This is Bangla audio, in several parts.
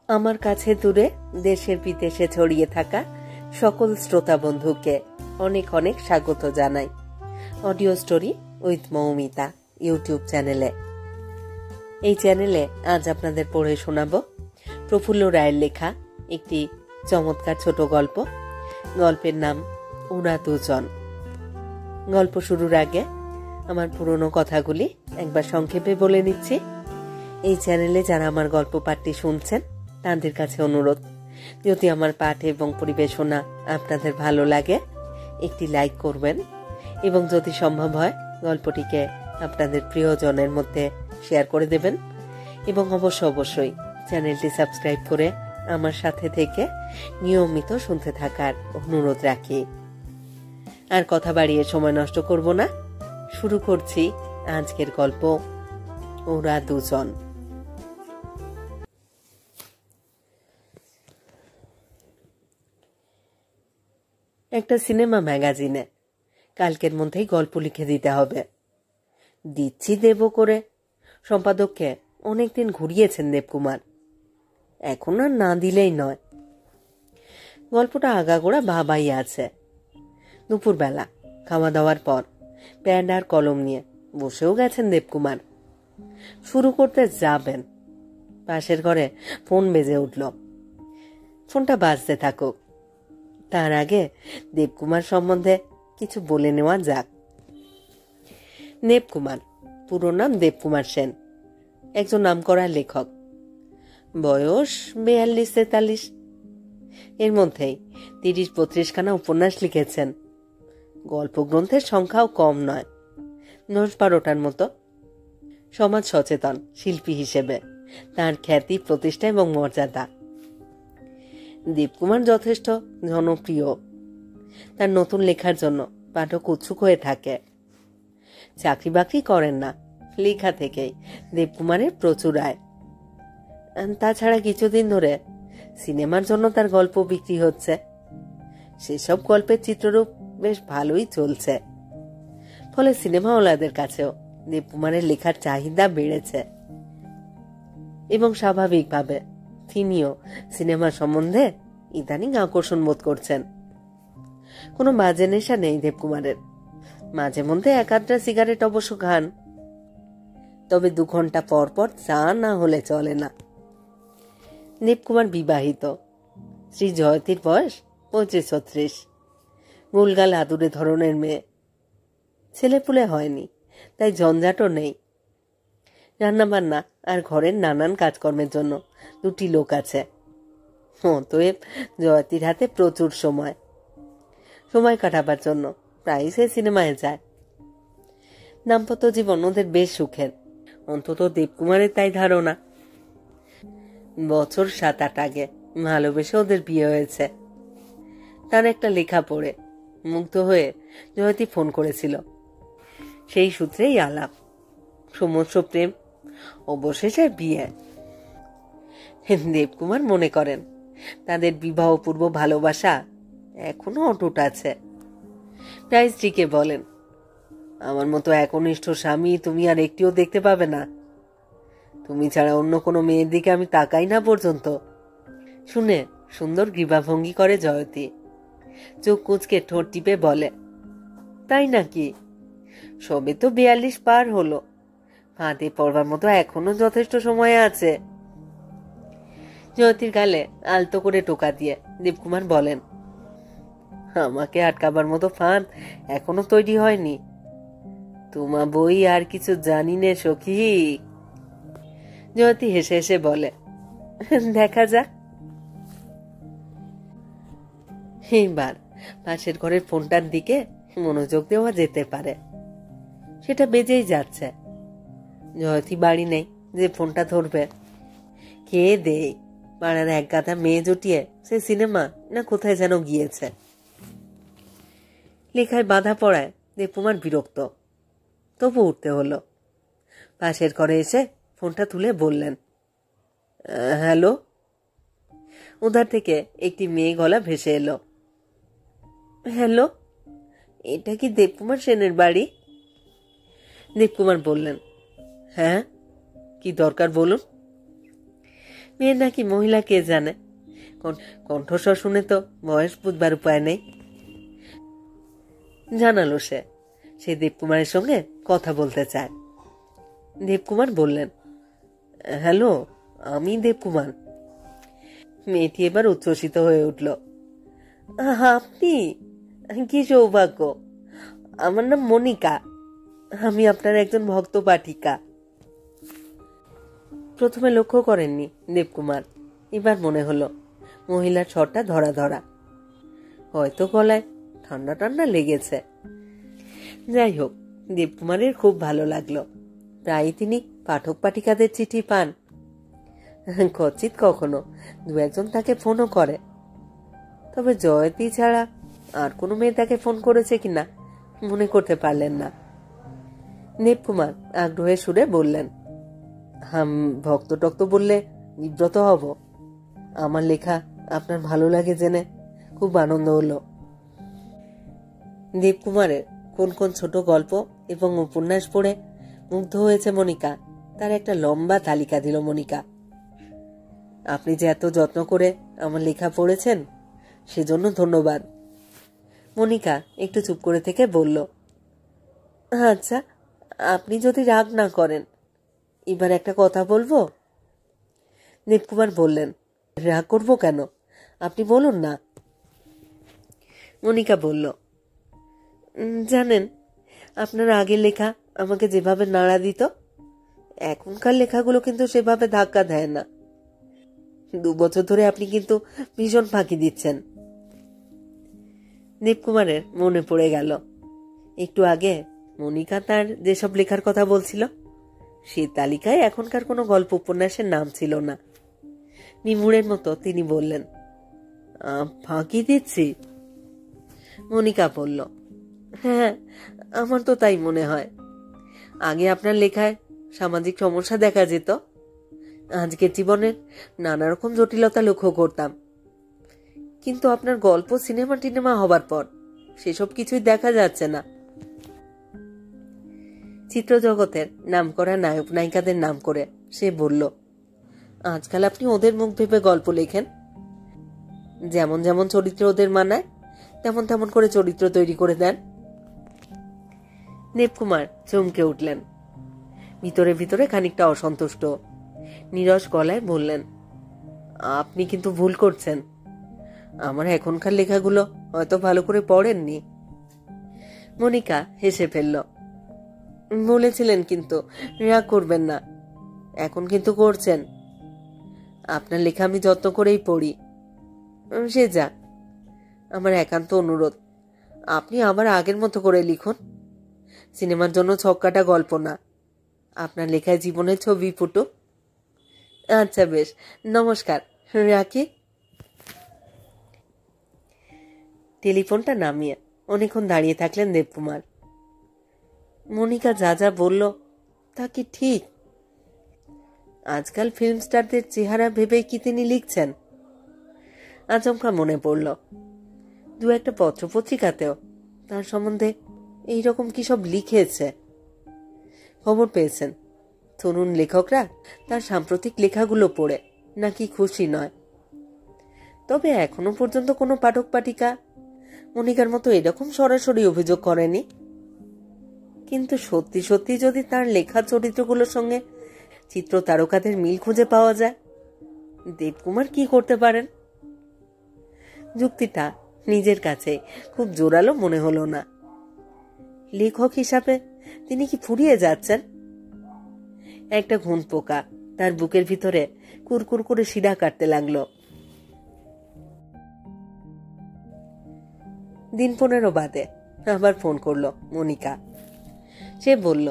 আমার কাছে দূরে দেশের বিদেশে ছড়িয়ে থাকা সকল শ্রোতা বন্ধুকে অনেক অনেক স্বাগত জানাই audio story with Moumita YouTube চ্যানেলে। এই চ্যানেলে আজ আপনাদের পড়ে শোনাব প্রফুল্ল রায়ের লেখা একটি চমৎকার ছোট গল্প। গল্পের নাম ওরা দুজন। গল্প শুরুর আগে আমার পুরনো কথাগুলি একবার সংক্ষেপে বলে নিচ্ছি। এই চ্যানেলে যারা আমার গল্প পাঠটি শুনছেন তাদের কাছে অনুরোধ, যদি আমার পাঠ এবং পরিবেশনা আপনাদের ভালো লাগে একটি লাইক করবেন এবং যদি সম্ভব হয় গল্পটিকে আপনাদের প্রিয়জনের মধ্যে শেয়ার করে দেবেন এবং অবশ্যই চ্যানেলটি সাবস্ক্রাইব করে আমার সাথে থেকে নিয়মিত শুনতে থাকার অনুরোধ রাখি। আর কথা বাড়িয়ে সময় নষ্ট করব না, শুরু করছি আজকের গল্প ওরা দুজন। একটা সিনেমা ম্যাগাজিনে কালকের মধ্যেই গল্প লিখে দিতে হবে। দিচ্ছি দেব করে সম্পাদককে অনেকদিন ঘুরিয়েছেন দেবকুমার, এখন আর না দিলেই নয়। গল্পটা আগাগোড়া ভাবাই আছে। দুপুরবেলা খাওয়া দাওয়ার পর প্যাড আর কলম নিয়ে বসেও গেছেন দেবকুমার। শুরু করতে যাবেন, পাশের ঘরে ফোন বেজে উঠল। ফোনটা বাজতে থাকুক, তার আগে দেবকুমার সম্বন্ধে কিছু বলে নেওয়া যাক। দেবকুমার, পুরো নাম দেবকুমার সেন, একজন নামকরা লেখক। বয়স 42-43, এর মধ্যেই 30-32খানা উপন্যাস লিখেছেন। গল্প গ্রন্থের সংখ্যাও কম নয়, 10-12টার মতো। সমাজ সচেতন শিল্পী হিসেবে তার খ্যাতি, প্রতিষ্ঠা এবং মর্যাদা। দেবকুমার যথেষ্ট জনপ্রিয়, তার নতুন লেখার জন্য পাঠক উৎসুক হয়ে থাকে। চাকরি বাকরি করেন না, লেখা থেকেই দেবকুমারের প্রচুর আয়। তাছাড়া কিছুদিন ধরে সিনেমার জন্য তার গল্প বিক্রি হচ্ছে। সেসব গল্পের চিত্ররূপ বেশ ভালোই চলছে, ফলে সিনেমাওয়ালাদের কাছেও দেবকুমারের লেখার চাহিদা বেড়েছে এবং স্বাভাবিকভাবে তিনিও সিনেমা সম্বন্ধে ইদানিং আকর্ষণ বোধ করছেন। কোনো বাজে নেশা নেই দেবকুমারের, মাঝে মধ্যে এক-আধটা সিগারেট অবশ্য খান, তবে 2 ঘন্টা পর পর চা না হলে চলে না। দেবকুমার বিবাহিত, শ্রী জয়তীর বয়স 35-36, গোলগাল আদুরে ধরনের মেয়ে। ছেলেপুলে হয়নি, তাই ঝঞ্ঝাটও নেই। রান্নাবান্না আর ঘরের নানান কাজকর্মের জন্য 2টি লোক আছে। অতএব জয়তীর হাতে প্রচুর সময় কাটাবার জন্য প্রায় সে সিনেমায় যায়। দাম্পত্য জীবন ওদের বেশ সুখের, অন্তত দেবকুমারের তাই ধারণা। বছর 7-8 আগে ভালোবেসে ওদের বিয়ে হয়েছে। তার একটা লেখা পড়ে মুগ্ধ হয়ে জয়তী ফোন করেছিল, সেই সূত্রেই আলাপ, সমস্ত প্রেম, অবশেষে বিয়ে। দেবকুমার মনে করেন তাদের বিবাহপূর্ব ভালোবাসা এখনো অটুট আছে। প্রায় স্ত্রীকে বলেন, আমার মতো একনিষ্ঠ স্বামী তুমি আর একটিও দেখতে পাবে না, তুমি ছাড়া অন্য কোনো মেয়ের দিকে আমি তাকাই না পর্যন্ত। শুনে সুন্দর গ্রীবাভঙ্গি করে জয়তী, চোখ কুঁচকে ঠোঁট টিপে বলে, তাই নাকি? সবে তো 42 পার হলো, ফাঁদে পড়বার মতো এখনো যথেষ্ট সময় আছে। জয়তীর গালে আলতো করে টোকা দিয়ে দেবকুমার বলেন, আমাকে আটকাবার মতো ফাঁদ এখনো তৈরি হয়নি। তোমা বই আর কিছু জানি নে সখী। জয়তী হেসে হেসে বলে, দেখা যাক। এইবার পাশের ঘরের ফোনটার দিকে মনোযোগ দেওয়া যেতে পারে। সেটা বেজেই যাচ্ছে। জয়তী বাড়ি নেই যে ফোনটা ধরবে। খেয়ে দে পাড়ার এক গাধা মেয়ে জুটিয়ে সে সিনেমা না কোথায় যেন গিয়েছে। লেখায় বাধা পড়ায় দেবকুমার বিরক্ত, তবু উঠতে হলো। পাশের ঘরে এসে ফোনটা তুলে বললেন, হ্যালো। উধার থেকে একটি মেয়ে গলা ভেসে এলো, হ্যালো, এটা কি দেবকুমার সেনের বাড়ি? দেবকুমার বললেন, হ্যাঁ, কি দরকার বলুন। মেয়ে নাকি মহিলা কে জানে, কণ্ঠস্বর শুনে তো বয়স বুঝবার উপায় নেই। জানালো সে দেবকুমারের সঙ্গে কথা বলতে চায়। দেবকুমার বললেন, হ্যালো, আমি দেবকুমার। মেয়েটি এবার উচ্ছ্বসিত হয়ে উঠল। আপনি? কি সৌভাগ্য! আমার নাম মনিকা, আমি আপনার একজন ভক্ত পাঠিকা। প্রথমে লক্ষ্য করেননি দেবকুমার, এবার মনে হলো মহিলার স্বরটা ধরা ধরা, হয়তো গলায় ঠান্ডা ঠান্ডা লেগেছে। যাই হোক, দেবকুমারের খুব ভালো লাগলো। প্রায় তিনি পাঠক পাঠিকাদের চিঠি পান, কচিত কখনো দু একজন তাকে ফোনও করে। তবে জয়তী ছাড়া আর কোনো মেয়ে তাকে ফোন করেছে কিনা মনে করতে পারলেন না। দেবকুমার আগ্রহের সুরে বললেন, ভক্ত টক্ত বললে বিব্রত হব। আমার লেখা আপনার ভালো লাগে জেনে খুব আনন্দ হলো। দেবকুমারের কোন কোন ছোট গল্প এবং উপন্যাস পড়ে মুগ্ধ হয়েছে মনিকা তার একটা লম্বা তালিকা দিল মনিকা। আপনি যে এত যত্ন করে আমার লেখা পড়েছেন সেজন্য ধন্যবাদ। মনিকা একটু চুপ করে থেকে বলল, আচ্ছা, আপনি যদি রাগ না করেন এবার একটা কথা বলবো। দেবকুমার বললেন, রাগ করবো কেন, আপনি বলুন না। মনিকা বলল, জানেন, আপনার আগের লেখা আমাকে যেভাবে নাড়া দিত, এখনকার লেখাগুলো কিন্তু সেভাবে ধাক্কা দেয় না। 2 বছর ধরে আপনি কিন্তু ভীষণ ফাঁকি দিচ্ছেন। দেবকুমারের মনে পড়ে গেল একটু আগে মনিকা তার যেসব লেখার কথা বলছিল সেই তালিকায় এখনকার কোনো গল্প উপন্যাসের নাম ছিল না। নিমুড়ের মতো তিনি বললেন, ফাঁকি দিচ্ছি? মনিকা বলল, হ্যাঁ, আমার তো তাই মনে হয়। আগে আপনার লেখায় সামাজিক সমস্যা দেখা যেত, আজকের জীবনের নানা রকম জটিলতা লক্ষ্য করতাম, কিন্তু আপনার গল্প সিনেমা টিনেমা হবার পর সেসব কিছুই দেখা যাচ্ছে না। চিত্রজগতের নামকরা নায়ক নায়িকাদের নাম করে সে বলল, আজকাল আপনি ওদের মুখ ভেবে গল্প লেখেন, যেমন যেমন চরিত্র ওদের মানায় তেমন তেমন করে চরিত্র তৈরি করে দেন। দেবকুমার চমকে উঠলেন, ভিতরে ভিতরে খানিকটা অসন্তুষ্ট। নীরস গলায় বললেন, আপনি কিন্তু ভুল করছেন, আমার এখনকার লেখাগুলো হয়তো ভালো করে পড়েননি। মনিকা হেসে ফেলল, বলেছিলেন কিন্তু রাগ করবেন না, এখন কিন্তু করছেন। আপনার লেখা আমি যত্ন করেই পড়ি। সে যাক, আমার একান্ত অনুরোধ, আপনি আবার আগের মতো করে লিখুন। সিনেমার জন্য ছক্কাটা গল্প না, আপনার লেখায় জীবনের ছবি ফুটো। আচ্ছা বেশ, নমস্কার, রাখি। টেলিফোনটা নামিয়ে অনেকক্ষণ দাঁড়িয়ে থাকলেন দেবকুমার। মনিকা যা যা বলল তা কি ঠিক? আজকাল ফিল্ম স্টারদের চেহারা ভেবেই কি তিনি লিখছেন? আচমকা মনে পড়ল 2-1 পত্রপত্রিকাতেও তার সম্বন্ধে এইরকম কি সব লিখেছে। খবর পেয়েছেন তরুণ লেখকরা তার সাম্প্রতিক লেখাগুলো পড়ে নাকি খুশি নয়। তবে এখনো পর্যন্ত কোনো পাঠক পাঠিকা মনিকার মতো এরকম সরাসরি অভিযোগ করেনি। কিন্তু সত্যি সত্যি যদি তার লেখা চরিত্রগুলোর সঙ্গে চিত্র তারকাদের মিল খুঁজে পাওয়া যায়, দেবকুমার কি করতে পারেন? যুক্তিটা নিজের কাছে খুব জোরালো মনে হলো না। লেখক হিসাবে তিনি কি ফুরিয়ে যাচ্ছেন? একটা ঘুণ পোকা তার বুকের ভিতরে কুরকুর করে শিরা কাটতে লাগলো। 15 বাদে আবার ফোন করলো মনিকা। সে বলল,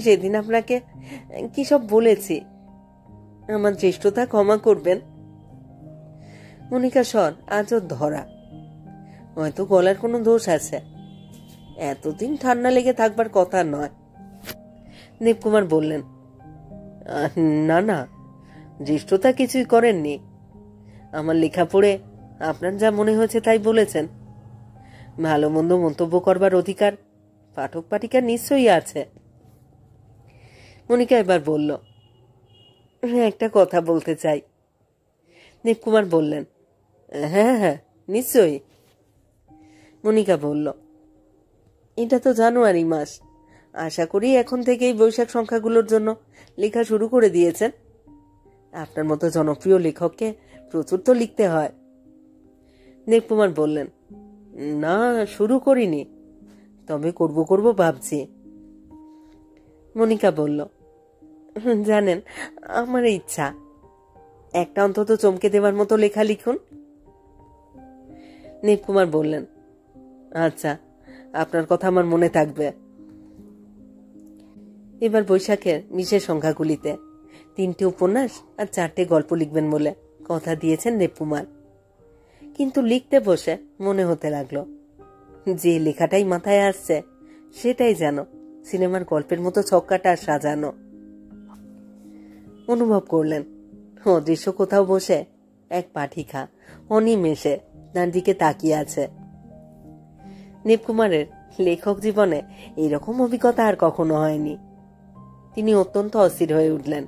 সেদিন আপনাকে কি সব বলেছি, আমার জ্যেষ্ঠতা ক্ষমা করবেন। মনিকা স্বর আজও ধরা, হয়তো গলার কোনো দোষ আছে, এতদিন ঠান্ডা লেগে থাকবার কথা নয়। দেবকুমার বললেন, না না, জ্যেষ্ঠতা কিছুই করেননি, আমার লেখা পড়ে আপনার যা মনে হয়েছে তাই বলেছেন। ভালো মন্দ মন্তব্য করবার অধিকার পাঠক পাঠিকার নিশ্চয়ই আছে। মনিকা এবার বলল, একটা কথা বলতে চাই। দেবকুমার বললেন, হ্যাঁ হ্যাঁ নিশ্চয়ই। মনিকা বলল, এটা তো জানুয়ারি মাস, আশা করি এখন থেকেই বৈশাখ সংখ্যাগুলোর জন্য লেখা শুরু করে দিয়েছেন। আপনার মতো জনপ্রিয় লেখককে প্রচুর তো লিখতে হয়। দেবকুমার বললেন, না শুরু করিনি, তবে করব ভাবছি। মনিকা বলল, জানেন আমার ইচ্ছা, একটা অন্তত চমকে দেওয়ার মতো লেখা লিখুন। দেবকুমার বললেন, আচ্ছা আপনার কথা আমার মনে থাকবে। এবার বৈশাখের বিশেষ সংখ্যাগুলিতে 3টে উপন্যাস আর 4টে গল্প লিখবেন বলে কথা দিয়েছেন দেবকুমার। কিন্তু লিখতে বসে মনে হতে লাগলো, যে লেখাটাই মাথায় আসছে সেটাই যেন সিনেমার গল্পের মতো ছক্কাটা সাজানো। অনুভব করলেন অদৃশ্য কোথাও বসে এক পাঠিকা অনিমেষে তার দিকে তাকিয়ে আছে। দেবকুমারের লেখক জীবনে এরকম অভিজ্ঞতা আর কখনো হয়নি। তিনি অত্যন্ত অস্থির হয়ে উঠলেন।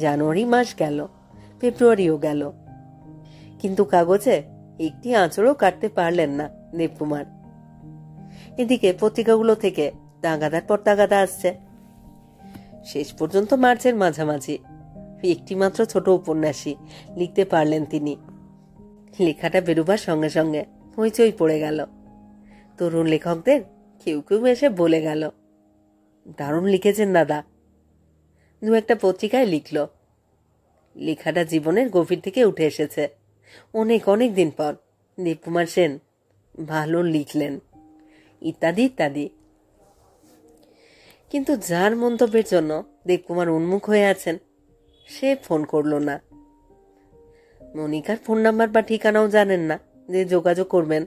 জানুয়ারি মাস গেল, ফেব্রুয়ারিও গেল, কিন্তু কাগজে একটি আঁচড়ও কাটতে পারলেন না দেবকুমার। এদিকে পত্রিকাগুলো থেকে তাগাদার পর তাগাদা আসছে। শেষ পর্যন্ত মার্চের মাঝামাঝি একটি মাত্র ছোট উপন্যাসই লিখতে পারলেন তিনি। লেখাটা বেরোবার সঙ্গে সঙ্গে হইচই পড়ে গেল। তরুণ লেখকদের কেউ কেউ এসে বলে গেল, দারুণ লিখেছেন দাদা। 2-একটা পত্রিকায় লিখল, লেখাটা জীবনের গভীর থেকে উঠে এসেছে। অনেক অনেক দিন পর দেবকুমার সেন ভালো লিখলেন, ইত্যাদি ইত্যাদি। কিন্তু যার মন্তব্যের জন্য দেবকুমার উন্মুখ হয়ে আছেন সে ফোন করল না। মনিকার ফোন নাম্বার বা ঠিকানাও জানেন না যে যোগাযোগ করবেন।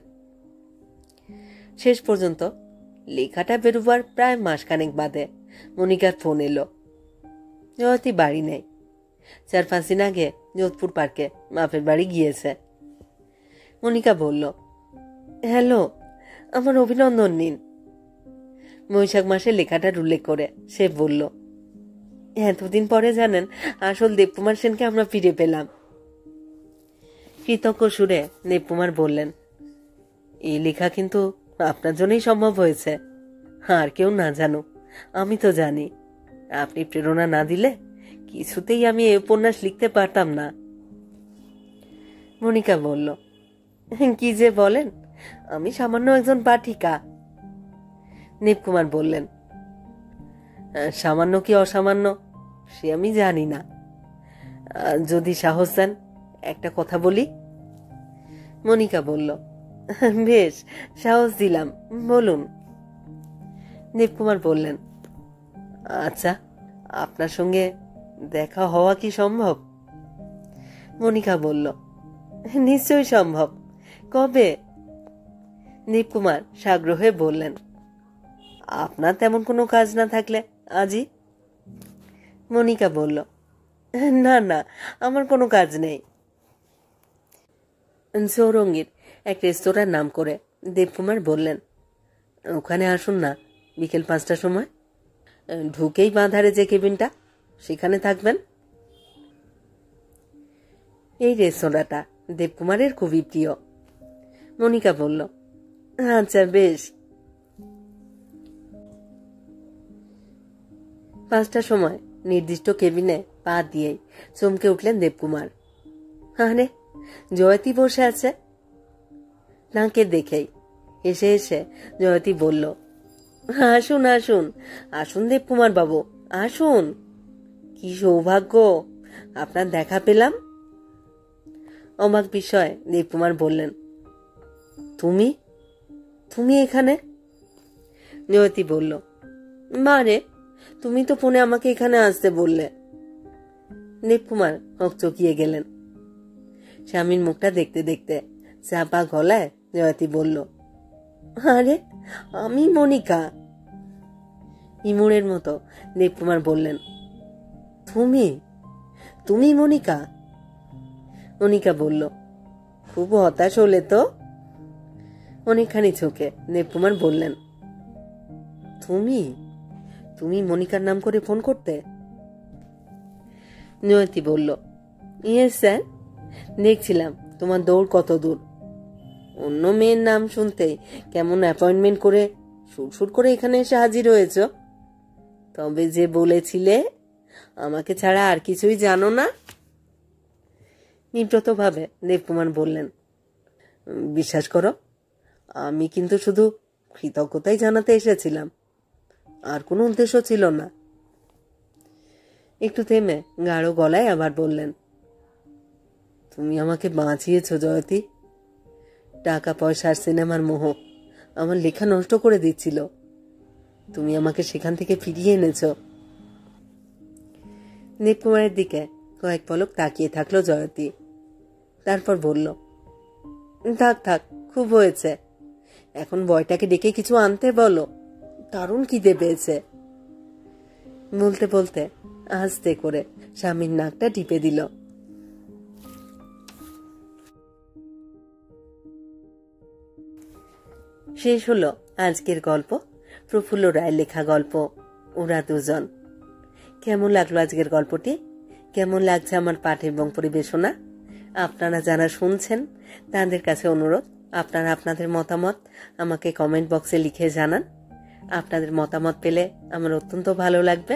শেষ পর্যন্ত লেখাটা বেরোবার প্রায় মাসখানেক বাদে মনিকার ফোন এলো। জয়তী বাড়ি নেই, 4-5 দিন আগে যোধপুর পার্কে বাপের বাড়ি গিয়েছে। মনিকা বলল, হ্যালো, আমার অভিনন্দন নিন। বৈশাখ মাসে লেখাটার উল্লেখ করে সে বলল, এতদিন পরে জানেন আসল দেবকুমার সেনকে আমরা ফিরে পেলাম। কৃতজ্ঞ সুরে দেবকুমার বললেন, এই লেখা কিন্তু আপনার জন্যই সম্ভব হয়েছে, আর কেউ না জানুক, আমি তো জানি। আপনি প্রেরণা না দিলে কিছুতেই আমি এই উপন্যাস লিখতে পারতাম না। মনিকা বলল, কি যে বলেন, আমি সামান্য একজন পাঠিকা। দেবকুমার বললেন, সামান্য কি অসামান্য সে আমি জানি না, যদি সাহস দেন একটা কথা বলি। মনিকা বলল, বেশ সাহস দিলাম, বলুন। দেবকুমার বললেন, আচ্ছা আপনার সঙ্গে দেখা হওয়া কি সম্ভব? মনিকা বলল, নিশ্চয়ই সম্ভব, কবে? দেবকুমার সাগ্রহে বললেন, আপনার তেমন কোনো কাজ না থাকলে আজই। মনিকা বলল, না না, আমার কোনো কাজ নেই। চৌরঙ্গীর এক রেস্তোরাঁর নাম করে দেবকুমার বললেন, ওখানে আসুন না বিকেল 5টার সময়, ঢুকেই বাঁ ধারে যে কেবিনটা সেখানে থাকবেন। এই রেস্তোরাঁটা দেবকুমারের খুবই প্রিয়। মনিকা বলল, আচ্ছা বেশ। 5টার সময় নির্দিষ্ট কেবিনে পা দিয়েই চমকে উঠলেন দেবকুমার। আরে জয়তী বসে আছে। নাকে দেখেই এসে এসে জয়তী বলল, আসুন আসুন আসুন দেবকুমার বাবু, আসুন, কি সৌভাগ্য আপনার দেখা পেলাম। অবাক বিষয় দেবকুমার বললেন, তুমি তুমি এখানে? জয়তী বলল, মারে তুমি তো ফোনে আমাকে এখানে আসতে বললে। দেবকুমার হকচকিয়ে গেলেন। স্বামীর মুখটা দেখতে দেখতে চাপা গলায় জয়তী বলল, আরে আমি মনিকা। ইমুরের মতো দেবকুমার বললেন, তুমি তুমি মনিকা? মনিকা বলল, খুব হতাশ হলে তো? অনেকখানি চোখে দেবকুমার বললেন, তুমি তুমি মনিকার নাম করে ফোন করতে? জয়তী বলল, ইয়েস স্যার, দেখছিলাম তোমার দৌড় কত দূর। অন্য মেয়ের নাম শুনতেই কেমন অ্যাপয়েন্টমেন্ট করে সুরসুর করে এখানে এসে হাজির হয়েছ। তবে যে বলেছিলে আমাকে ছাড়া আর কিছুই জানো না। নিব্রতভাবে দেবকুমার বললেন, বিশ্বাস করো, আমি কিন্তু শুধু কৃতজ্ঞতাই জানাতে এসেছিলাম, আর কোনো উদ্দেশ্য ছিল না। একটু থেমে গাঢ় গলায় আবার বললেন, তুমি আমাকে বাঁচিয়েছ জয়তী। টাকা পয়সার সিনেমার মোহ আমার লেখা নষ্ট করে দিচ্ছিল, তুমি আমাকে সেখান থেকে ফিরিয়ে এনেছ। দেবকুমারের দিকে কয়েক পলক তাকিয়ে থাকলো জয়তী, তারপর বলল, থাক থাক, খুব হয়েছে। এখন বয়টাকে ডেকে কিছু আনতে বলো, দারুণ খিদে পেয়েছে। বলতে বলতে আস্তে করে স্বামীর নাকটা টিপে দিল। শেষ হলো আজকের গল্প, প্রফুল্ল রায়ের লেখা গল্প ওরা দুজন। কেমন লাগলো আজকের গল্পটি? কেমন লাগছে আমার পাঠ এবং পরিবেশনা? আপনারা যারা শুনছেন তাদের কাছে অনুরোধ, আপনারা আপনাদের মতামত আমাকে কমেন্ট বক্সে লিখে জানান। আপনাদের মতামত পেলে আমার অত্যন্ত ভালো লাগবে।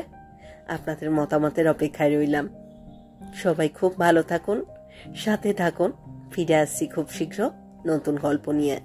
আপনাদের মতামতের অপেক্ষায় রইলাম। সবাই খুব ভালো থাকুন, সাথে থাকুন। ফিরে আসছি খুব শীঘ্র নতুন গল্প নিয়ে।